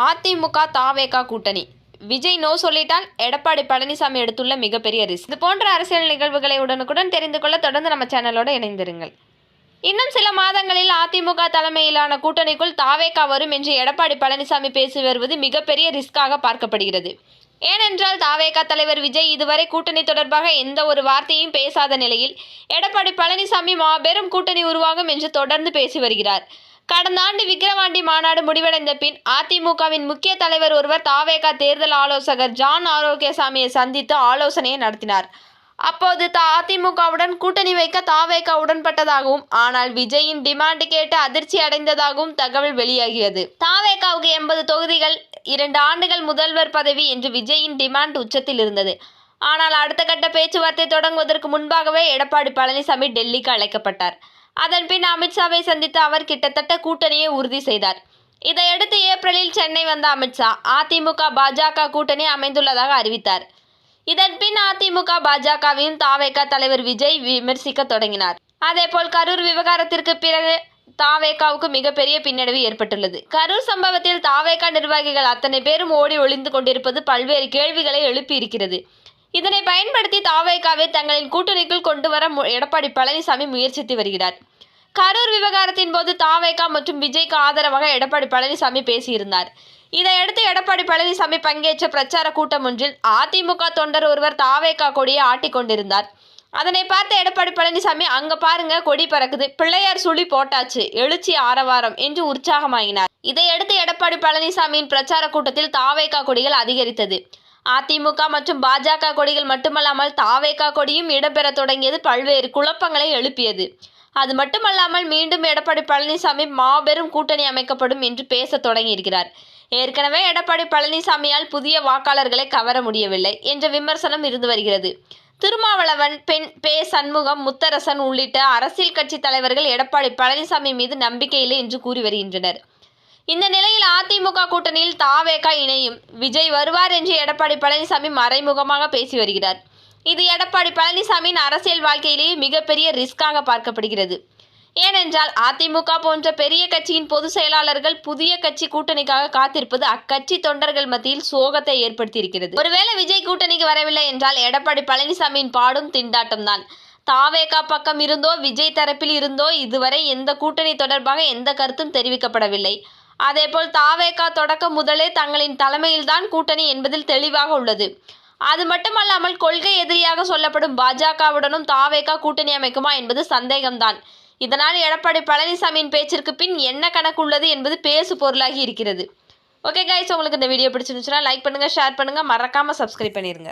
அதிமுக தாவேகா கூட்டணி விஜய் நோ சொல்லிட்டால் எடப்பாடி பழனிசாமி எடுத்துள்ள மிகப்பெரிய ரிஸ்க். இது போன்ற அரசியல் நிகழ்வுகளை உடனுக்குடன் தெரிந்து கொள்ள தொடர்ந்து நம்ம சேனலோட இணைந்திருங்கள். இன்னும் சில மாதங்களில் அதிமுக தலைமையிலான கூட்டணிக்குள் தாவேகா வரும் என்று எடப்பாடி பழனிசாமி பேசி வருவது மிகப்பெரிய ரிஸ்காக பார்க்கப்படுகிறது. ஏனென்றால் தாவேகா தலைவர் விஜய் இதுவரை கூட்டணி தொடர்பாக எந்த ஒரு வார்த்தையும் பேசாத நிலையில் எடப்பாடி பழனிசாமி மாபெரும் கூட்டணி உருவாகும் என்று தொடர்ந்து பேசி வருகிறார். கடந்த ஆண்டு விக்கிரவாண்டி மாநாடு முடிவடைந்த பின் அதிமுகவின் முக்கிய தலைவர் ஒருவர் தாவேகா தேர்தல் ஆலோசகர் ஜான் ஆரோக்கியசாமியை சந்தித்து ஆலோசனையை நடத்தினார். அப்போது அதிமுகவுடன் கூட்டணி வைக்க தாவேகா உடன்பட்டதாகவும், ஆனால் விஜயின் டிமாண்ட் கேட்டு அதிர்ச்சி அடைந்ததாகவும் தகவல் வெளியாகியது. தாவேகாவுக்கு 80 தொகுதிகள், 2 ஆண்டுகள் முதல்வர் பதவி என்று விஜயின் டிமாண்ட் உச்சத்தில் இருந்தது. ஆனால் அடுத்த கட்ட பேச்சுவார்த்தை தொடங்குவதற்கு முன்பாகவே எடப்பாடி பழனிசாமி டெல்லிக்கு அழைக்கப்பட்டார். அதன் பின் அமித்ஷாவை சந்தித்து அவர் கிட்டத்தட்ட கூட்டணியை உறுதி செய்தார். இதையடுத்து ஏப்ரலில் சென்னை வந்த அமித்ஷா அதிமுக பாஜக கூட்டணி அமைந்துள்ளதாக அறிவித்தார். இதன் பின் அதிமுக பாஜகவையும் தாவேகா தலைவர் விஜய் விமர்சிக்க தொடங்கினார். அதேபோல் கரூர் விவகாரத்திற்கு பிறகு தாவேகாவுக்கு மிகப்பெரிய பின்னடைவு ஏற்பட்டுள்ளது. கரூர் சம்பவத்தில் தாவேகா நிர்வாகிகள் அத்தனை பேரும் ஓடி ஒளிந்து கொண்டிருப்பது பல்வேறு கேள்விகளை எழுப்பியிருக்கிறது. இதனை பயன்படுத்தி தாவேகாவை தங்களின் கூட்டணிக்குள் கொண்டு வர எடப்பாடி பழனிசாமி முயற்சித்து வருகிறார். கரூர் விவகாரத்தின் போது தாவேகா மற்றும் விஜய்க்கு ஆதரவாக எடப்பாடி பழனிசாமி பேசியிருந்தார். இதையடுத்து எடப்பாடி பழனிசாமி பங்கேற்ற பிரச்சார கூட்டம் ஒன்றில் அதிமுக தொண்டர் ஒருவர் தாவேகா கொடியை ஆட்டிக் கொண்டிருந்தார். அதனை பார்த்த எடப்பாடி பழனிசாமி, அங்க பாருங்க கொடி பறக்குது, பிள்ளையார் சுழி போட்டாச்சு, எழுச்சி ஆரவாரம் என்று உற்சாகமாகினார். இதையடுத்து எடப்பாடி பழனிசாமியின் பிரச்சார கூட்டத்தில் தாவேகா கொடிகள் அதிகரித்தது. அதிமுக மற்றும் பாஜக கொடிகள் மட்டுமல்லாமல் தாவேகா கொடியும் இடம்பெற தொடங்கியது பல்வேறு குழப்பங்களை எழுப்பியது. அது மட்டுமல்லாமல் மீண்டும் எடப்பாடி பழனிசாமி மாபெரும் கூட்டணி அமைக்கப்படும் என்று பேச தொடங்கியிருக்கிறார். ஏற்கனவே எடப்பாடி பழனிசாமியால் புதிய வாக்காளர்களை கவர முடியவில்லை என்ற விமர்சனம் இருந்து வருகிறது. திருமாவளவன், பே. சண்முகம், முத்தரசன் உள்ளிட்ட அரசியல் கட்சி தலைவர்கள் எடப்பாடி பழனிசாமி மீது நம்பிக்கையில்லை என்று கூறி வருகின்றனர். இந்த நிலையில் அதிமுக கூட்டணியில் தாவேகா இணையும், விஜய் வருவார் என்று எடப்பாடி பழனிசாமி மறைமுகமாக பேசி வருகிறார். இது எடப்பாடி பழனிசாமியின் அரசியல் வாழ்க்கையிலேயே மிகப்பெரிய ரிஸ்காக பார்க்கப்படுகிறது. ஏனென்றால் அதிமுக போன்ற பெரிய கட்சியின் பொதுச் செயலாளர்கள் புதிய கட்சி கூட்டணிக்காக காத்திருப்பது அக்கட்சி தொண்டர்கள் மத்தியில் சோகத்தை ஏற்படுத்தியிருக்கிறது. ஒருவேளை விஜய் கூட்டணிக்கு வரவில்லை என்றால் எடப்பாடி பழனிசாமியின் பாடும் திண்டாட்டம் தான். தாவேகா பக்கம் இருந்தோ விஜய் தரப்பில் இருந்தோ இதுவரை எந்த கூட்டணி தொடர்பாக எந்த கருத்தும் தெரிவிக்கப்படவில்லை. அதேபோல் தாவேகா தொடக்கம் முதலே தங்களின் தலைமையில்தான் கூட்டணி என்பதில் தெளிவாக உள்ளது. அது மட்டுமல்லாமல் கொள்கை எதிரியாக சொல்லப்படும் பாஜகவுடனும் தாவேகா கூட்டணி அமைக்குமா என்பது சந்தேகம்தான். இதனால் எடப்பாடி பழனிசாமியின் பேச்சிற்கு பின் என்ன கணக்கு உள்ளது என்பது பேசு பொருளாகி இருக்கிறது. ஓகே கைஸ், உங்களுக்கு இந்த வீடியோ பிடிச்சிருந்துச்சுன்னா லைக் பண்ணுங்க, ஷேர் பண்ணுங்க, மறக்காம சப்ஸ்கிரைப் பண்ணிருங்க.